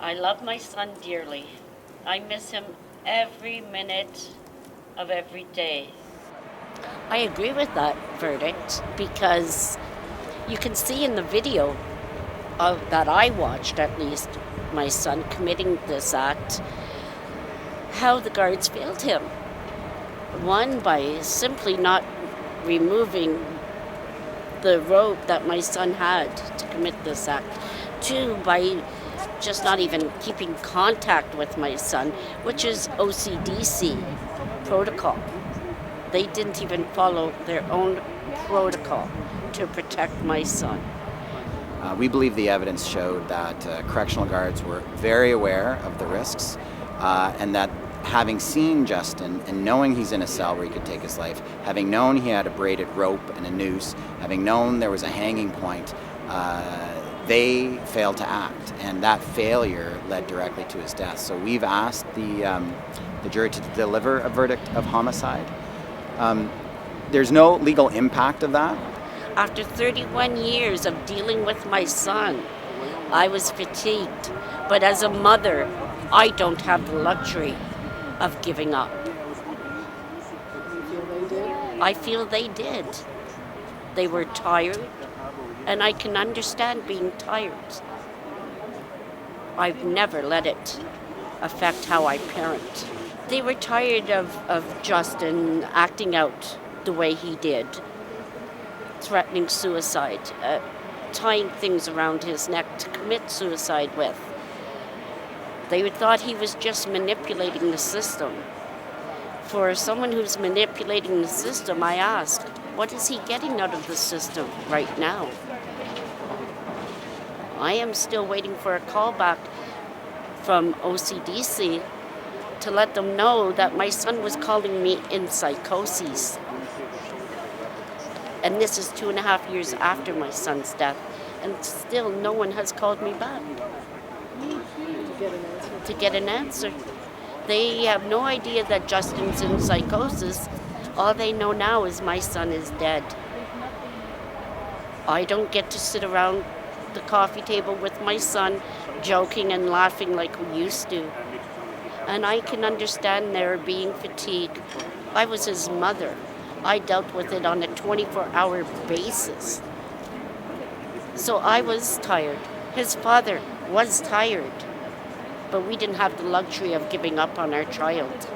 I love my son dearly. I miss him every minute of every day. I agree with that verdict because you can see in the video that I watched, at least, my son committing this act, how the guards failed him. One, by simply not removing the rope that my son had to commit this act. Two, by just not even keeping contact with my son, which is OCDC protocol. They didn't even follow their own protocol to protect my son. We believe the evidence showed that correctional guards were very aware of the risks and that having seen Justin and knowing he's in a cell where he could take his life, having known he had a braided rope and a noose, having known there was a hanging point, they failed to act, and that failure led directly to his death. So we've asked the jury to deliver a verdict of homicide. There's no legal impact of that. After 31 years of dealing with my son, I was fatigued. But as a mother, I don't have the luxury of giving up. I feel they did. They were tired, and I can understand being tired. I've never let it affect how I parent. They were tired of Justin acting out the way he did, threatening suicide, tying things around his neck to commit suicide with. They thought he was just manipulating the system. For someone who's manipulating the system, I asked, what is he getting out of the system right now? I am still waiting for a call back from OCDC to let them know that my son was calling me in psychosis. And this is 2.5 years after my son's death, and still no one has called me back to get an answer. They have no idea that Justin's in psychosis. All they know now is my son is dead. I don't get to sit around the coffee table with my son, joking and laughing like we used to. And I can understand their being fatigued. I was his mother. I dealt with it on a 24-hour basis. So I was tired. His father was tired. But we didn't have the luxury of giving up on our child.